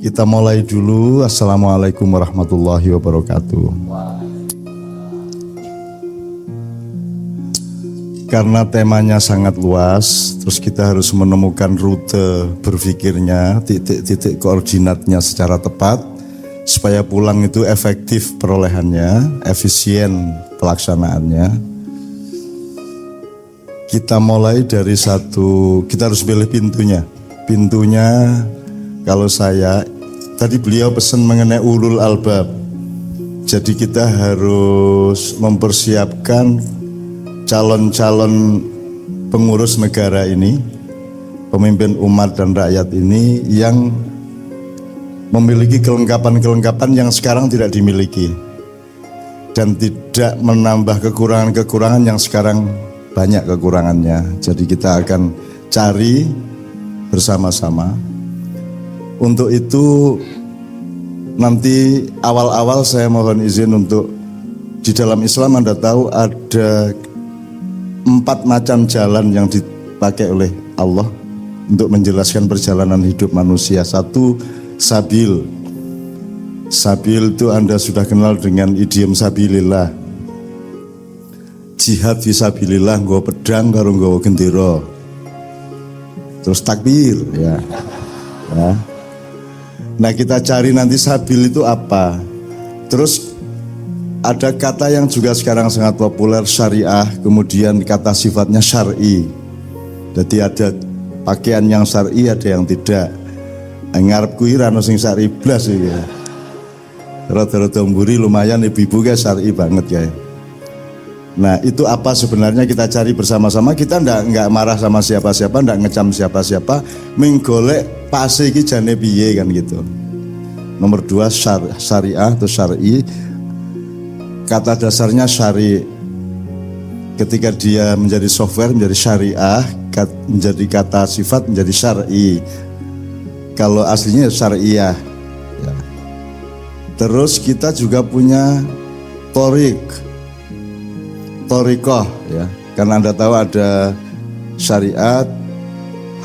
Kita mulai dulu. Assalamualaikum warahmatullahi wabarakatuh. Karena temanya sangat luas, terus kita harus menemukan rute berpikirnya, titik-titik koordinatnya secara tepat, supaya pulang itu efektif perolehannya, efisien pelaksanaannya. Kita mulai dari kita harus pilih pintunya. Pintunya, kalau saya, tadi beliau pesan mengenai ulul albab. Jadi kita harus mempersiapkan calon-calon pengurus negara ini, pemimpin umat dan rakyat ini yang memiliki kelengkapan-kelengkapan yang sekarang tidak dimiliki dan tidak menambah kekurangan-kekurangan yang sekarang banyak kekurangannya. Jadi kita akan cari bersama-sama. Untuk itu nanti awal-awal saya mohon izin untuk di dalam Islam Anda tahu ada 4 macam jalan yang dipakai oleh Allah untuk menjelaskan perjalanan hidup manusia. 1, sabil. Sabil itu Anda sudah kenal dengan idiom sabilillah. Jihad fisabilillah, nggawa pedang karo nggawa gendera. Terus takbir ya. Nah kita cari nanti sabil itu apa. Terus ada kata yang juga sekarang sangat populer, syariah, kemudian kata sifatnya syar'i. Jadi ada pakaian yang syar'i, ada yang tidak. Ngarep kuwi ra ono sing syar'i blas iki. Rada-rada mburi lumayan ibu-ibu guys syar'i banget ya. Nah itu apa sebenarnya kita cari bersama-sama. Kita enggak marah sama siapa-siapa, enggak ngecam siapa-siapa, menggolek pase iki jane piye kan gitu. Nomor 2 syariah atau syar'i. Kata dasarnya syari. Ketika dia menjadi software menjadi syariah, menjadi kata sifat menjadi syar'i. Kalau aslinya syariah ya. Terus kita juga punya Torikoh ya, karena Anda tahu ada syariat,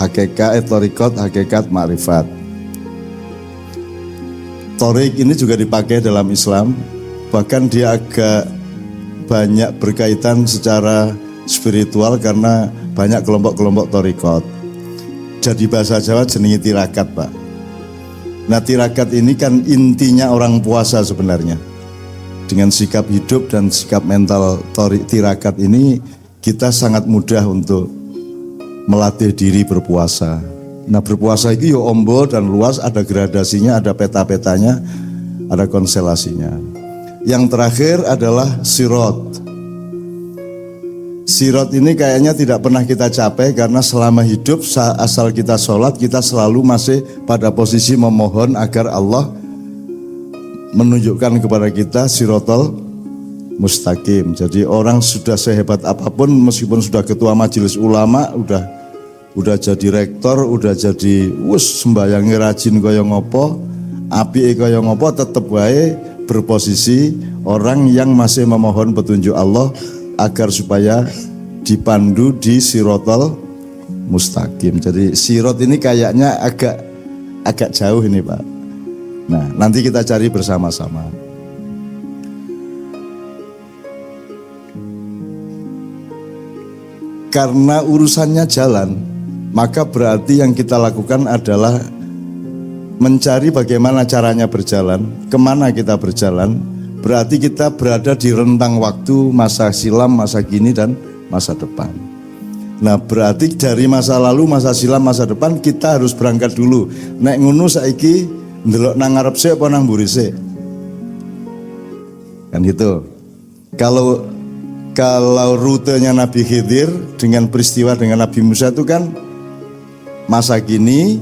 hakikat, torikot, hakikat, ma'rifat. Torik ini juga dipakai dalam Islam, bahkan dia agak banyak berkaitan secara spiritual karena banyak kelompok-kelompok torikot. Jadi bahasa Jawa jenenge tirakat, Pak. Nah tirakat ini kan intinya orang puasa sebenarnya. Dengan sikap hidup dan sikap mental tirakat ini kita sangat mudah untuk melatih diri berpuasa. Nah berpuasa itu ya ombo dan luas, ada gradasinya, ada peta-petanya, ada konstelasinya. Yang terakhir adalah sirot. Sirot ini kayaknya tidak pernah kita capai karena selama hidup asal kita sholat kita selalu masih pada posisi memohon agar Allah menunjukkan kepada kita sirotol mustaqim. Jadi orang sudah sehebat apapun, meskipun sudah ketua majelis ulama, udah jadi rektor, udah jadi sembayangi rajin kaya ngopo, apike kaya ngopo, tetep wae berposisi orang yang masih memohon petunjuk Allah agar supaya dipandu di sirotol mustaqim. Jadi sirot ini kayaknya agak jauh ini Pak. Nah, nanti kita cari bersama-sama. Karena urusannya jalan, maka berarti yang kita lakukan adalah mencari bagaimana caranya berjalan, kemana kita berjalan. Berarti kita berada di rentang waktu masa silam, masa kini, dan masa depan. Nah, berarti dari masa lalu, masa silam, masa depan kita harus berangkat dulu. Nek ngono saiki ndelok nang ngarep sik apa nang mburi sik? Kan gitu. Kalau rutenya Nabi Khidir dengan peristiwa dengan Nabi Musa itu kan masa kini,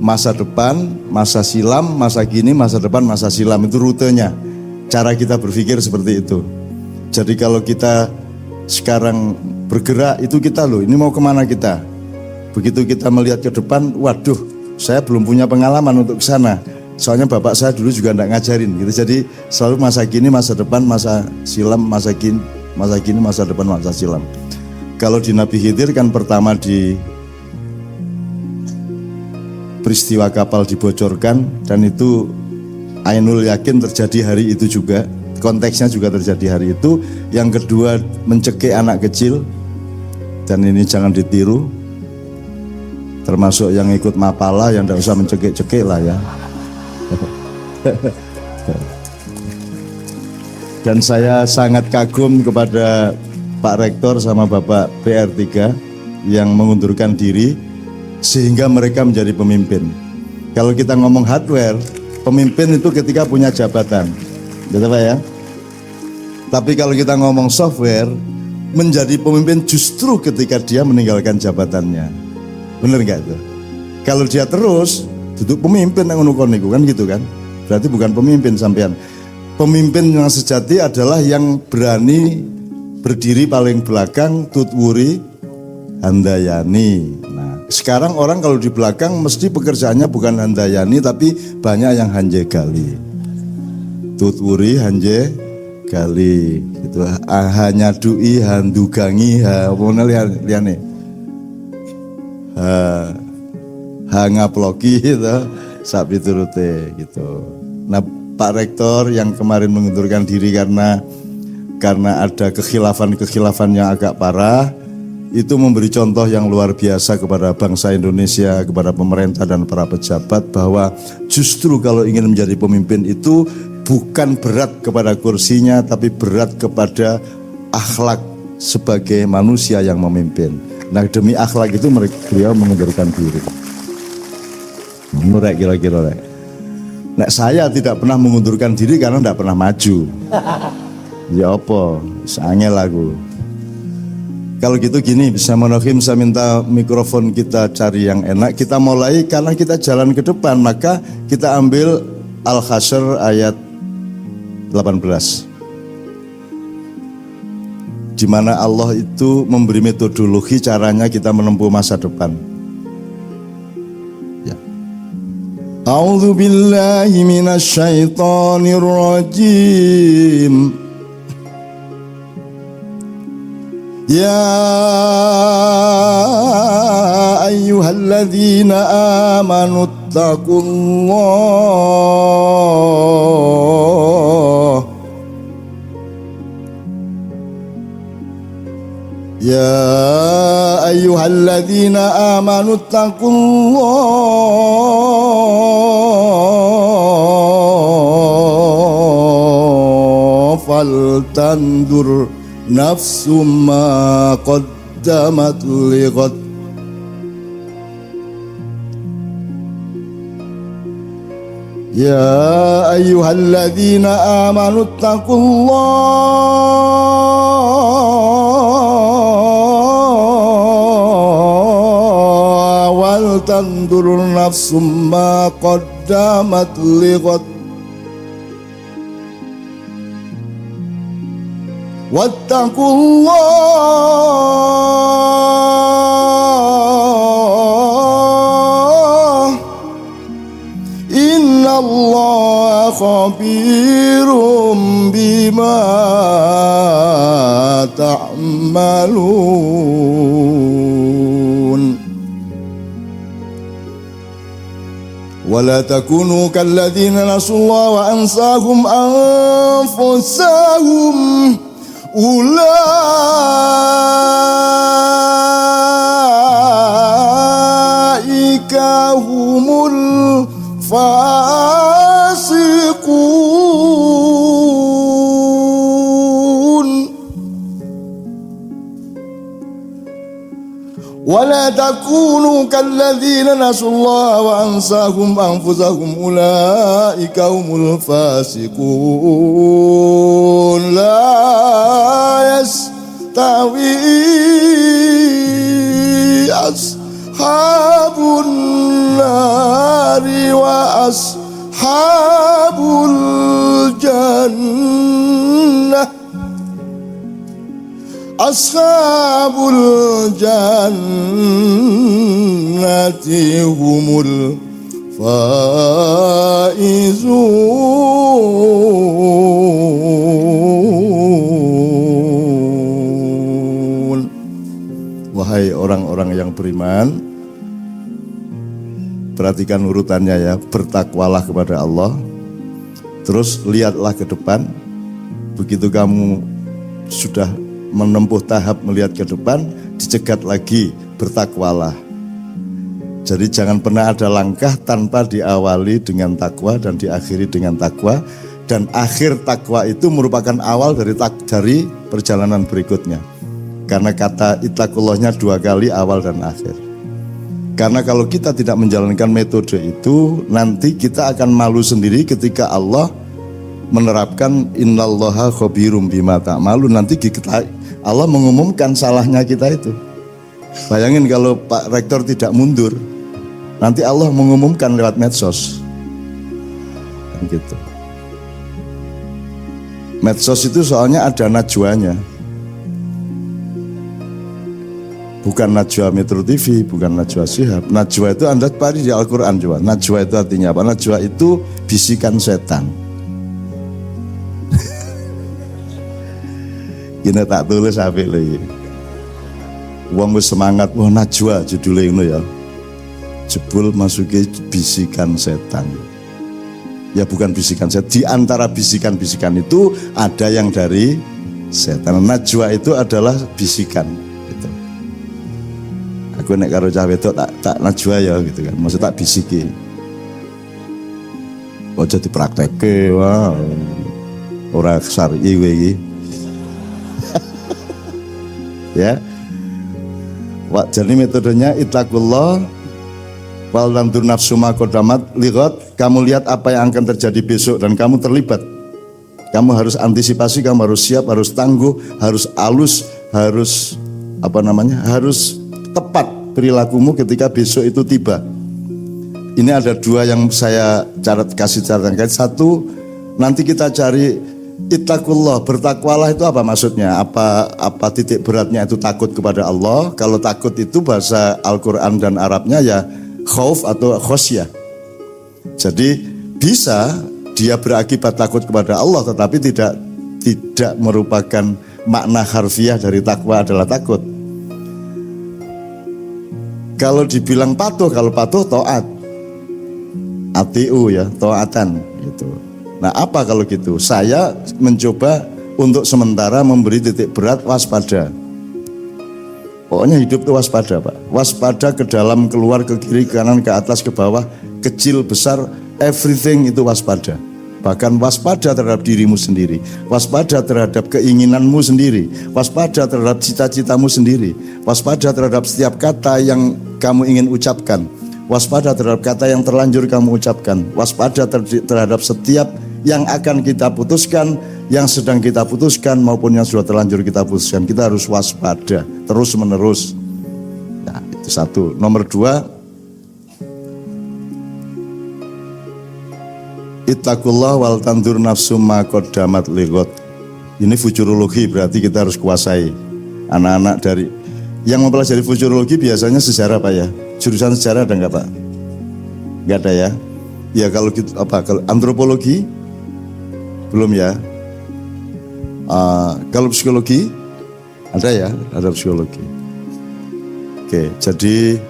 masa depan, masa silam, masa kini, masa depan, masa silam, itu rutenya. Cara kita berpikir seperti itu. Jadi kalau kita sekarang bergerak itu kita loh, ini mau kemana kita? Begitu kita melihat ke depan, waduh, saya belum punya pengalaman untuk ke sana. Soalnya bapak saya dulu juga enggak ngajarin gitu. Jadi selalu masa kini, masa depan, masa silam, masa kini, masa depan, masa silam. Kalau di Nabi Khidir kan pertama peristiwa kapal dibocorkan, dan itu Ainul yakin terjadi hari itu juga, konteksnya juga terjadi hari itu. Yang kedua, mencekik anak kecil, dan ini jangan ditiru, termasuk yang ikut mapala yang tidak usah mencekik-cekik lah ya. Dan saya sangat kagum kepada Pak Rektor sama Bapak PR3 yang mengundurkan diri sehingga mereka menjadi pemimpin. Kalau kita ngomong hardware, pemimpin itu ketika punya jabatan, gitu Pak ya. Tapi kalau kita ngomong software, menjadi pemimpin justru ketika dia meninggalkan jabatannya. Bener nggak itu? Kalau dia terus duduk pemimpin yang ngunuh-ngunuh kan gitu kan? Berarti bukan pemimpin sampean. Pemimpin yang sejati adalah yang berani berdiri paling belakang, tutwuri handayani. Nah, sekarang orang kalau di belakang mesti pekerjaannya bukan handayani tapi banyak yang hanje gali. Tutwuri hanje gali gitu. Hanya dui handugangi apa liane. Ngaploki gitu, sapi turute gitu. Nah, Pak Rektor yang kemarin mengundurkan diri karena ada kekhilafan yang agak parah, itu memberi contoh yang luar biasa kepada bangsa Indonesia, kepada pemerintah dan para pejabat, bahwa justru kalau ingin menjadi pemimpin itu bukan berat kepada kursinya, tapi berat kepada akhlak sebagai manusia yang memimpin. Nah, demi akhlak itu beliau mengundurkan diri. Menurut kira-kira nah, saya tidak pernah mengundurkan diri karena tidak pernah maju. Ya apa, sangel lagu. Kalau gitu gini, Bismillahirrahmanirrahim, saya minta mikrofon kita cari yang enak. Kita mulai karena kita jalan ke depan, maka kita ambil Al-Hasyr ayat 18. Di mana Allah itu memberi metodologi caranya kita menempuh masa depan. A'udzu billahi minasy syaithanir rajim. Ya ayyuhalladzina amanu taqullah. Ya ayyuhalladzina amanu taqullah faltandur nafsum ma qaddamat lighad. Ya ayyuhalladzina amanu taqullah wal tandur nafsum ma qaddamat lighad. Wattaqullah innallaha khabirum bima ta'malun. Wala takunu kalladzina nasullaha wa ansahum anfusahum ulaika humul fasiqun. Wala takunu kalladzina nasullaha wa ansahum anfusahum ulaika humul fasiqun. La yastawi ashabun nari wa ashabul jannah. Ashabul jannati humul faizun. Wahai orang-orang yang beriman, perhatikan urutannya ya. Bertakwalah kepada Allah, terus lihatlah ke depan. Begitu kamu sudah menempuh tahap melihat ke depan, dicegat lagi, bertakwalah. Jadi jangan pernah ada langkah tanpa diawali dengan takwa dan diakhiri dengan takwa. Dan akhir takwa itu merupakan awal dari perjalanan berikutnya. Karena kata ittaqullahnya 2 kali, awal dan akhir. Karena kalau kita tidak menjalankan metode itu, nanti kita akan malu sendiri ketika Allah menerapkan innallaha khabirum bima ta'malun. Nanti Allah mengumumkan salahnya kita itu. Bayangin kalau Pak Rektor tidak mundur, nanti Allah mengumumkan lewat medsos. Kan gitu. Medsos itu soalnya ada najwanya. Bukan najwa Metro TV, bukan najwa Shihab. Najwa itu Anda cari di Al-Quran coba. Najwa itu artinya apa? Najwa itu bisikan setan. Gini tak tulis apik lagi. Wong wis semangat, wah najwa judulnya ini ya. Jebul masuki bisikan setan. Ya bukan bisikan setan. Di antara bisikan-bisikan itu ada yang dari setan. Najwa itu adalah bisikan. Gitu. Aku nek karo cah wedok tak najwa ya gitu kan. Maksud tak bisiki. Ojo dipraktekke, wah. Ora syar'i kowe iki. Ya. Jadi metodenya ittaqullah wal tandur nafsu ma qaddamat lighad. Kamu lihat apa yang akan terjadi besok dan kamu terlibat. Kamu harus antisipasi, kamu harus siap, harus tangguh, harus halus, harus harus tepat perilakumu ketika besok itu tiba. Ini ada 2 yang saya kasih catatan. Satu, nanti kita cari ittaqullah, bertakwalah itu apa maksudnya? Apa titik beratnya itu takut kepada Allah? Kalau takut itu bahasa Al-Quran dan Arabnya ya khauf atau khosyah. Jadi bisa dia berakibat takut kepada Allah, tetapi tidak merupakan makna harfiah dari takwa adalah takut. Kalau dibilang patuh, kalau patuh taat, atiu ya, taatan gitu. Nah apa kalau gitu? Saya mencoba untuk sementara memberi titik berat waspada. Pokoknya hidup itu waspada Pak. Waspada ke dalam, keluar, ke kiri, ke kanan, ke atas, ke bawah, kecil, besar, everything itu waspada. Bahkan waspada terhadap dirimu sendiri, waspada terhadap keinginanmu sendiri, waspada terhadap cita-citamu sendiri, waspada terhadap setiap kata yang kamu ingin ucapkan, waspada terhadap kata yang terlanjur kamu ucapkan, waspada terhadap setiap yang akan kita putuskan, yang sedang kita putuskan maupun yang sudah terlanjur kita putuskan. Kita harus waspada terus menerus. Nah, itu satu. Nomor 2, ittaqullah wal tandur nafsu ma qaddamat lighad. Ini futurologi, berarti kita harus kuasai. Anak-anak dari yang mempelajari futurologi biasanya sejarah Pak ya. Jurusan sejarah ada enggak Pak? Enggak ada ya. Ya kalau gitu kalau antropologi belum ya. Kalau psikologi ada ya, ada psikologi. Oke, jadi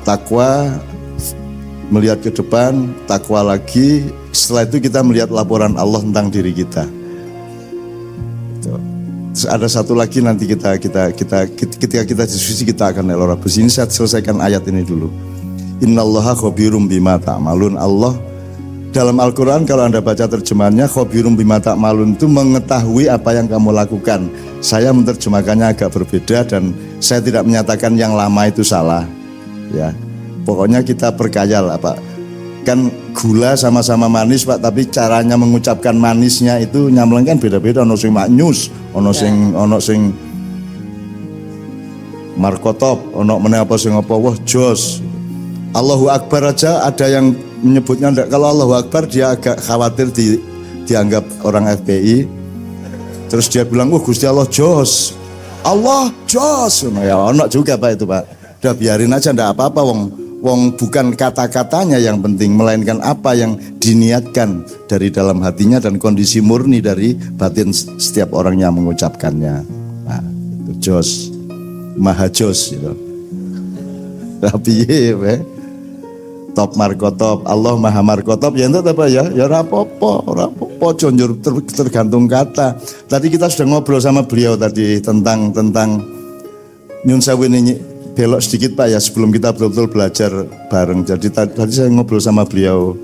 takwa, melihat ke depan, takwa lagi. Setelah itu kita melihat laporan Allah tentang diri kita. Terus ada satu lagi nanti kita ketika kita diskusi kita akan elaborasi. Ini saya selesaikan ayat ini dulu. Innallaha khabirum bima ta'malun. Allah dalam Al-Quran kalau Anda baca terjemahannya khabirum bima ta'malun itu mengetahui apa yang kamu lakukan. Saya menerjemahkannya agak berbeda dan saya tidak menyatakan yang lama itu salah. Ya, pokoknya kita perkaya lah Pak. Kan gula sama-sama manis Pak, tapi caranya mengucapkan manisnya itu nyamleng kan beda-beda. Ono sing maknyus, ono sing markotop, ono meneh apa sing apa wah jos. Allahu Akbar aja ada yang menyebutnya enggak. Kalau Allahu Akbar dia agak khawatir dianggap orang FPI. Terus dia bilang, Gusti Allah jos. Allah jos. Nah, ya ono juga Pak itu Pak. Udah biarin aja enggak apa-apa wong bukan kata-katanya yang penting, melainkan apa yang diniatkan dari dalam hatinya dan kondisi murni dari batin setiap orang yang mengucapkannya. Nah, itu jos. Maha jos gitu. Piye we? Top markotop, Allah maha markotop ya entuk apa ya? Ya rapopo jonjur tergantung kata. Tadi kita sudah ngobrol sama beliau tadi tentang nyun sewu ini belok sedikit Pak ya sebelum kita betul-betul belajar bareng. Jadi tadi saya ngobrol sama beliau.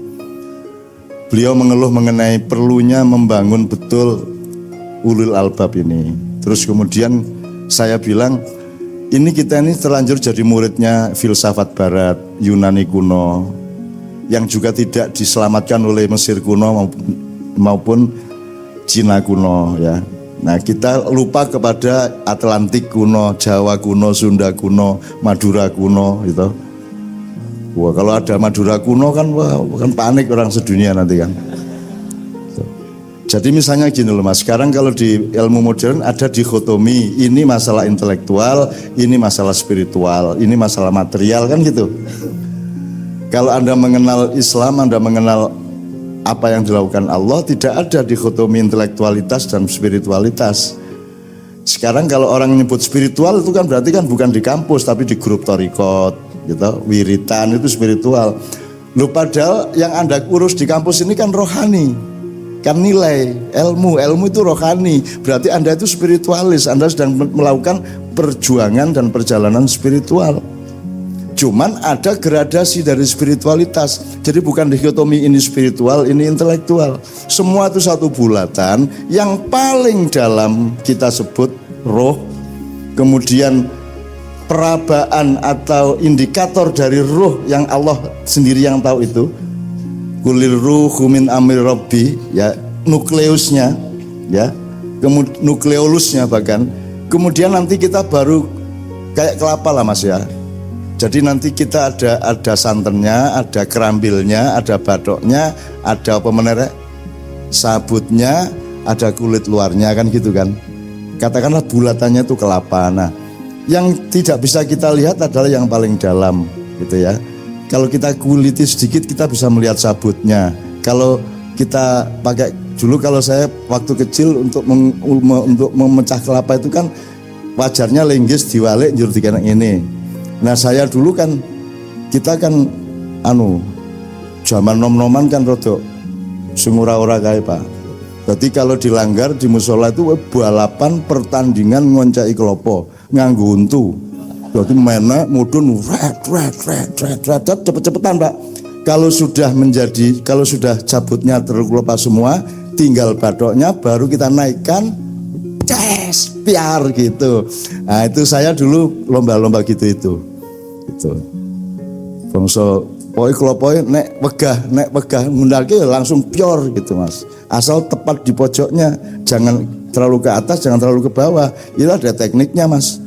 Beliau mengeluh mengenai perlunya membangun betul ulul albab ini. Terus kemudian saya bilang ini kita ini terlanjur jadi muridnya filsafat barat, Yunani kuno, yang juga tidak diselamatkan oleh Mesir kuno maupun Cina kuno ya. Nah kita lupa kepada Atlantik kuno, Jawa kuno, Sunda kuno, Madura kuno gitu. Wah kalau ada Madura kuno kan wah kan panik orang sedunia nanti kan. Jadi misalnya gini loh Mas, sekarang kalau di ilmu modern ada dikotomi, ini masalah intelektual, ini masalah spiritual, ini masalah material kan gitu. Kalau Anda mengenal Islam, Anda mengenal apa yang dilakukan Allah, tidak ada dikotomi intelektualitas dan spiritualitas. Sekarang kalau orang menyebut spiritual itu kan berarti kan bukan di kampus tapi di grup torikot, gitu, wiritan itu spiritual. Loh padahal yang Anda urus di kampus ini kan rohani. Kan nilai ilmu itu rohani, berarti Anda itu spiritualis, Anda sedang melakukan perjuangan dan perjalanan spiritual. Cuman ada gradasi dari spiritualitas, jadi bukan dikotomi ini spiritual, ini intelektual. Semua itu satu bulatan, yang paling dalam kita sebut roh, kemudian perabaan atau indikator dari roh yang Allah sendiri yang tahu itu. Kulir ruhu min amri rabbi ya, nukleusnya ya, nukleolusnya bahkan. Kemudian nanti kita baru kayak kelapa lah Mas ya. Jadi nanti kita ada santannya, ada kerambilnya, ada badoknya, ada apa menere, sabutnya, ada kulit luarnya kan gitu kan. Katakanlah bulatannya itu kelapa. Nah, yang tidak bisa kita lihat adalah yang paling dalam gitu ya. Kalau kita kuliti sedikit kita bisa melihat sabutnya. Kalau kita pakai dulu, kalau saya waktu kecil untuk memecah kelapa itu kan wajarnya lenggis diwalik njur dikenek ini. Nah saya dulu kan kita kan zaman nom-noman kan rodok sing ora-ora kae Pak. Jadi kalau dilanggar di musola itu balapan pertandingan ngoncai kelopo nganggo untu. Jadi mainnya mudun cepet-cepetan Pak. Kalau sudah cabutnya terkelopa semua, tinggal badoknya baru kita naikkan, piar gitu. Nah itu saya dulu lomba-lomba gitu itu. Bangsa pokoknya kelopoi nek wegah ngundalke langsung pior gitu Mas. Asal tepat di pojoknya, jangan terlalu ke atas, jangan terlalu ke bawah. Itu ada tekniknya Mas.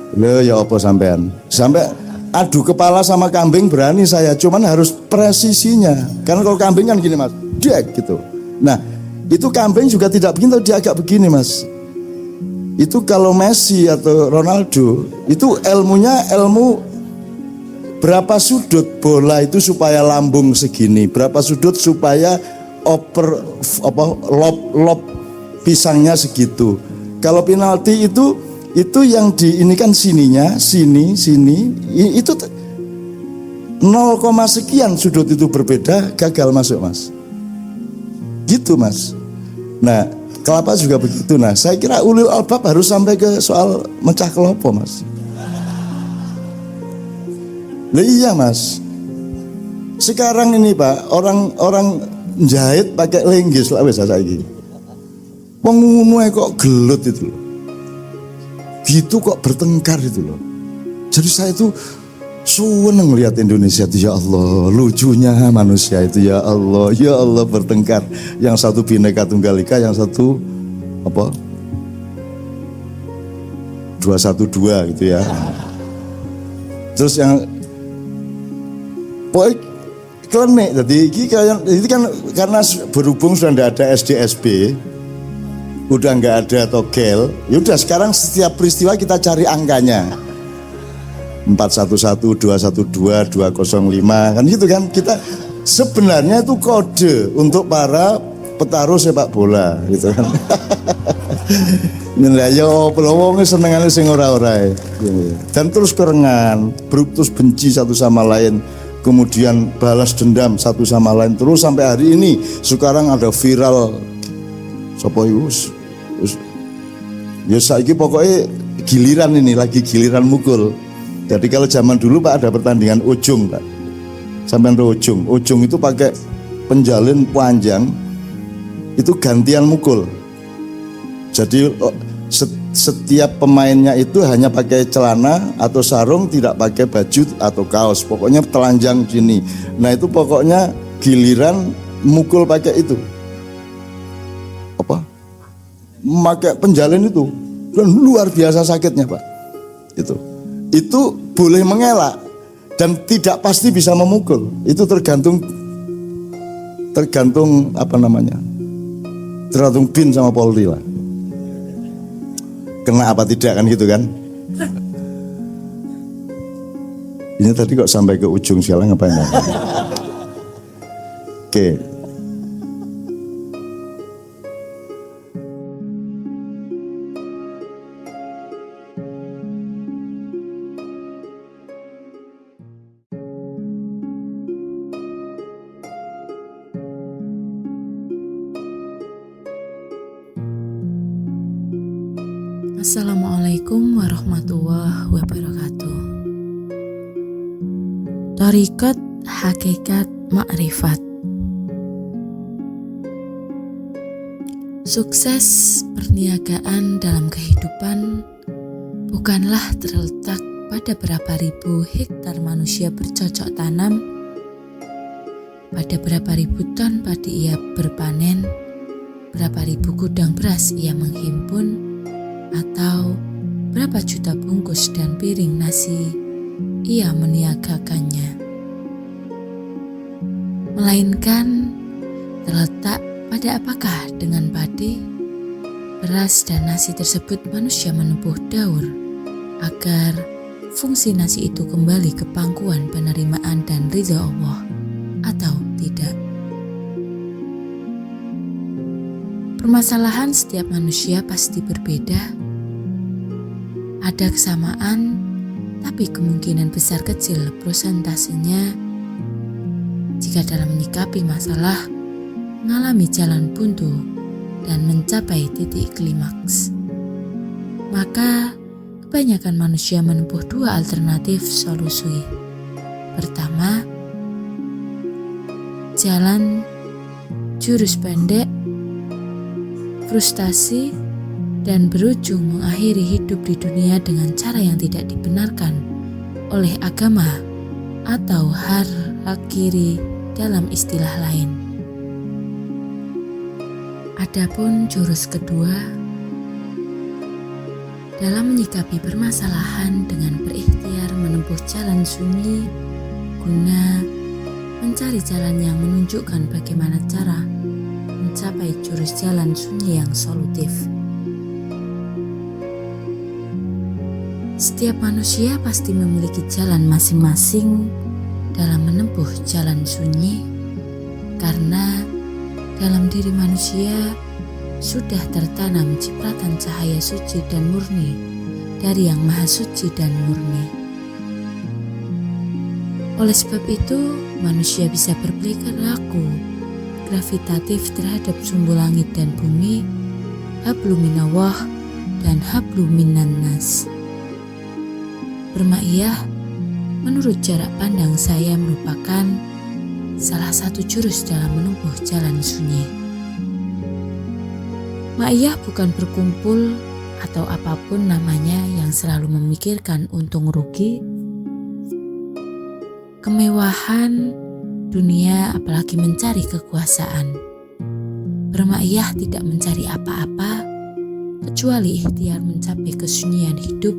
Loh ya apa sampean? Sampai adu kepala sama kambing berani saya, cuman harus presisinya. Karena kalau kambing kan gini Mas, dek gitu. Nah, itu kambing juga tidak begini, dia agak begini Mas. Itu kalau Messi atau Ronaldo, itu ilmunya ilmu berapa sudut bola itu supaya lambung segini, berapa sudut supaya lob pisangnya segitu. Kalau penalti itu yang ini kan sininya, sini, itu 0, sekian sudut itu berbeda, gagal masuk Mas. Gitu Mas. Nah, kelapa juga begitu. Nah, saya kira ulul albab harus sampai ke soal mecah kelopo Mas. Lah iya Mas. Sekarang ini Pak, orang jahit pakai lenggis lah wis saiki. Wong ngono kok gelut itu loh. Gitu kok bertengkar itu loh. Jadi saya itu seneng lihat Indonesia itu, ya Allah, lucunya manusia itu, ya Allah bertengkar. Yang satu Bhinneka Tunggal Ika, yang satu 212 gitu ya. Terus yang pokoknya klenik. Jadi ini kan karena berhubung sudah tidak ada SD-SB, udah nggak ada togel, yaudah sekarang setiap peristiwa kita cari angkanya 411, 212, 205 kan gitu kan. Kita sebenarnya itu kode untuk para petarung sepak bola gitu kan. Lah yo wong senengane sing ora-ora. Dan terus kerengan, terus benci satu sama lain. Kemudian balas dendam satu sama lain terus sampai hari ini. Sekarang ada viral sapa iku ya saiki pokoknya giliran ini lagi giliran mukul. Jadi kalau zaman dulu Pak ada pertandingan ujung Pak. Sampai ujung. Ujung itu pakai penjalin panjang itu gantian mukul. Jadi setiap pemainnya itu hanya pakai celana atau sarung, tidak pakai baju atau kaos, pokoknya telanjang gini. Nah itu pokoknya giliran mukul pakai itu apa? Pakai penjalin itu dan luar biasa sakitnya Pak. Itu boleh mengelak dan tidak pasti bisa memukul. Itu tergantung apa namanya? Tergantung BIN sama Polri lah. Kena apa tidak kan gitu kan. Ini tadi kok sampai ke ujung sialan ngapain ya? Oke. Assalamualaikum warahmatullahi wabarakatuh. Thariqat Hakikat Ma'rifat. Sukses perniagaan dalam kehidupan bukanlah terletak pada berapa ribu hektar manusia bercocok tanam, pada berapa ribu ton padi ia berpanen, berapa ribu gudang beras ia menghimpun, atau berapa juta bungkus dan piring nasi ia meniagakannya. Melainkan terletak pada apakah dengan padi, beras dan nasi tersebut manusia menempuh daur agar fungsi nasi itu kembali ke pangkuan penerimaan dan ridha Allah atau tidak. Permasalahan setiap manusia pasti berbeda. Ada kesamaan, tapi kemungkinan besar kecil prosentasenya jika dalam menyikapi masalah mengalami jalan buntu dan mencapai titik klimaks. Maka kebanyakan manusia menempuh dua alternatif solusi. Pertama, jalan jurus pendek, frustasi, dan berujung mengakhiri hidup di dunia dengan cara yang tidak dibenarkan oleh agama atau harakiri dalam istilah lain. Adapun jurus kedua, dalam menyikapi permasalahan dengan berikhtiar menempuh jalan sunyi guna mencari jalan yang menunjukkan bagaimana cara mencapai jurus jalan sunyi yang solutif. Setiap manusia pasti memiliki jalan masing-masing dalam menempuh jalan sunyi, karena dalam diri manusia sudah tertanam cipratan cahaya suci dan murni dari Yang Maha Suci dan Murni. Oleh sebab itu, manusia bisa berperilaku gravitatif terhadap sumbu langit dan bumi, hablu minallah dan hablu minan nas. Bermaiyah, menurut jarak pandang saya, merupakan salah satu jurus dalam menempuh jalan sunyi. Maiyah bukan berkumpul atau apapun namanya yang selalu memikirkan untung rugi, kemewahan dunia, apalagi mencari kekuasaan. Bermaiyah tidak mencari apa-apa kecuali ikhtiar mencapai kesunyian hidup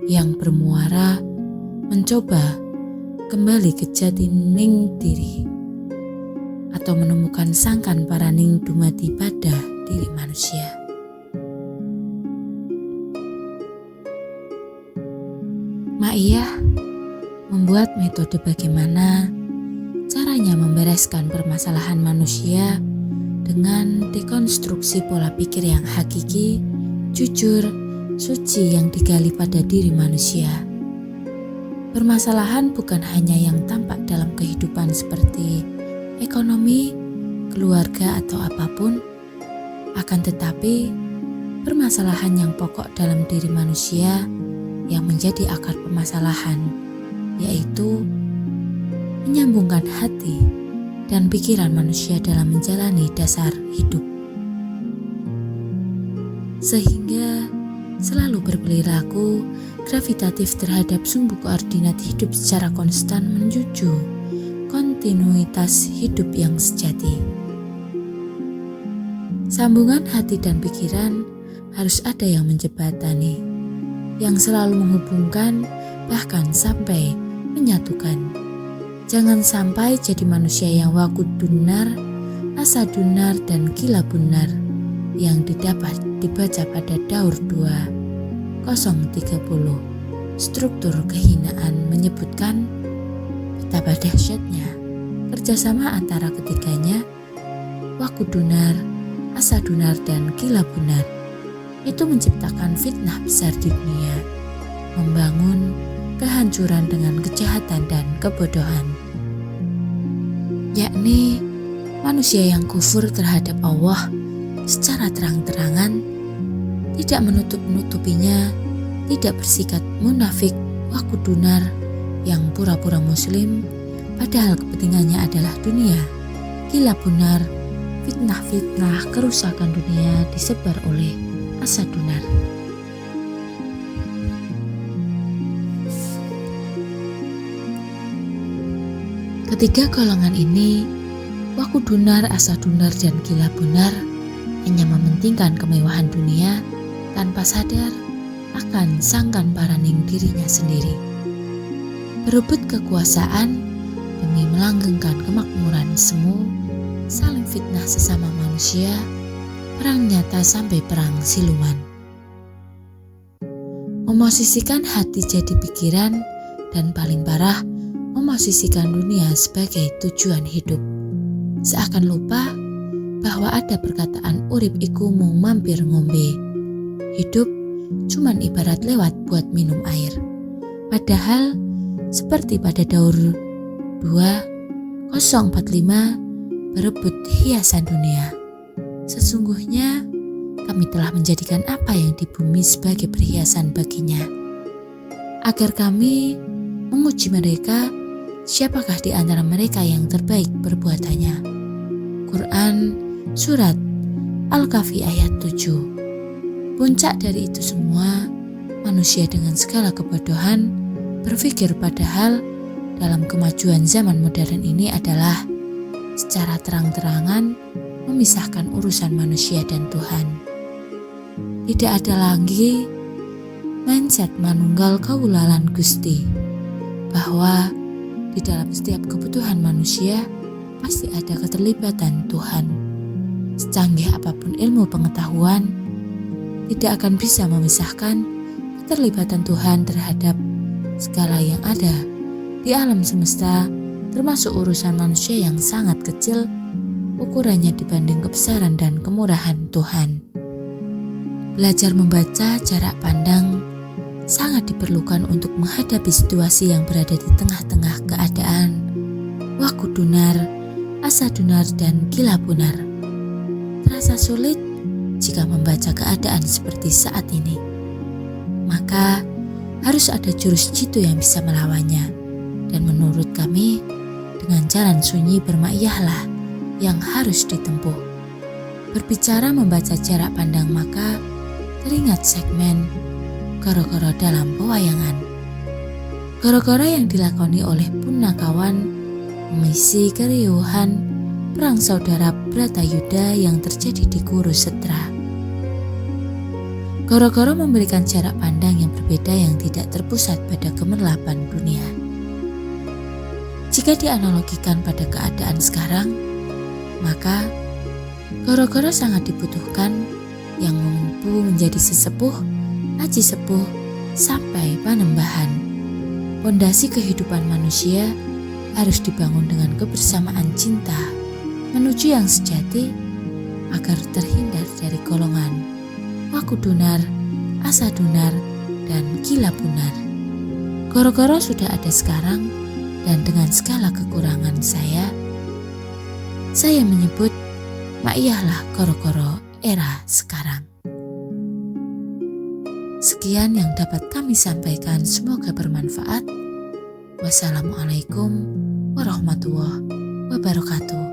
yang bermuara mencoba kembali ke jati ning diri atau menemukan sangkan paraning dumadi pada diri manusia. Maiyah membuat metode bagaimana caranya membereskan permasalahan manusia dengan dekonstruksi pola pikir yang hakiki jujur, suci yang digali pada diri manusia. Permasalahan bukan hanya yang tampak dalam kehidupan seperti ekonomi, keluarga atau apapun, akan tetapi permasalahan yang pokok dalam diri manusia yang menjadi akar permasalahan, yaitu menyambungkan hati dan pikiran manusia dalam menjalani dasar hidup. Sehingga selalu berperilaku gravitatif terhadap sumbu koordinat hidup secara konstan menuju kontinuitas hidup yang sejati. Sambungan hati dan pikiran harus ada yang menjembatani, yang selalu menghubungkan bahkan sampai menyatukan. Jangan sampai jadi manusia yang wakut dunar, asa dunar, dan gila benar yang didapat dibaca pada Daur 2:030. Struktur kehinaan menyebutkan betapa dahsyatnya kerjasama antara ketiganya, wakut dunar, asa dunar, dan gila benar. Itu menciptakan fitnah besar di dunia, membangun kehancuran dengan kejahatan dan kebodohan, yakni manusia yang kufur terhadap Allah secara terang-terangan, tidak menutup-nutupinya, tidak bersikap munafik, wakut dunar yang pura-pura muslim, padahal kepentingannya adalah dunia, gila benar, fitnah-fitnah kerusakan dunia disebar oleh asa dunar. Ketiga golongan ini, wakut dunar, asa dunar, dan gila benar, hanya mementingkan kemewahan dunia tanpa sadar akan sangkan paraning dirinya sendiri. Berebut kekuasaan demi melanggengkan kemakmuran semu, saling fitnah sesama manusia, perang nyata sampai perang siluman. Memosisikan hati jadi pikiran, dan paling parah, memosisikan dunia sebagai tujuan hidup. Seakan lupa bahwa ada perkataan urip iku mung mampir ngombe. Hidup cuman ibarat lewat buat minum air. Padahal seperti pada Daur 2:045 berebut hiasan dunia. Sesungguhnya kami telah menjadikan apa yang di bumi sebagai perhiasan baginya, agar kami menguji mereka siapakah di antara mereka yang terbaik perbuatannya. Quran Surat Al-Kahfi ayat 7. Puncak dari itu semua, manusia dengan segala kebodohan berpikir padahal dalam kemajuan zaman modern ini adalah secara terang-terangan memisahkan urusan manusia dan Tuhan. Tidak ada lagi mindset manunggal kaulalan Gusti, bahwa di dalam setiap kebutuhan manusia pasti ada keterlibatan Tuhan. Secanggih apapun ilmu pengetahuan, tidak akan bisa memisahkan keterlibatan Tuhan terhadap segala yang ada di alam semesta, termasuk urusan manusia yang sangat kecil ukurannya dibanding kebesaran dan kemurahan Tuhan. Belajar membaca jarak pandang sangat diperlukan untuk menghadapi situasi yang berada di tengah-tengah keadaan wakut dunar, asa dunar, dan gila benar. Terasa sulit jika membaca keadaan seperti saat ini. Maka harus ada jurus jitu yang bisa melawannya. Dan menurut kami, dengan jalan sunyi bermakyahlah yang harus ditempuh. Berbicara membaca jarak pandang, maka teringat segmen Goro-goro dalam pewayangan. Goro-goro yang dilakoni oleh punakawan mengisi keriuhan perang saudara Bratayuda yang terjadi di Kurusetra. Goro-goro memberikan jarak pandang yang berbeda yang tidak terpusat pada gemerlapan dunia. Jika dianalogikan pada keadaan sekarang, maka goro-goro sangat dibutuhkan yang mampu menjadi sesepuh, aji sepuh, sampai panembahan. Pondasi kehidupan manusia harus dibangun dengan kebersamaan cinta menuju yang sejati agar terhindar dari golongan waku dunar, asa dunar, dan gila bunar. Goro-goro sudah ada sekarang, dan dengan segala kekurangan saya menyebut maiyahlah goro-goro era sekarang. Sekian yang dapat kami sampaikan, semoga bermanfaat. Wassalamualaikum warahmatullahi wabarakatuh.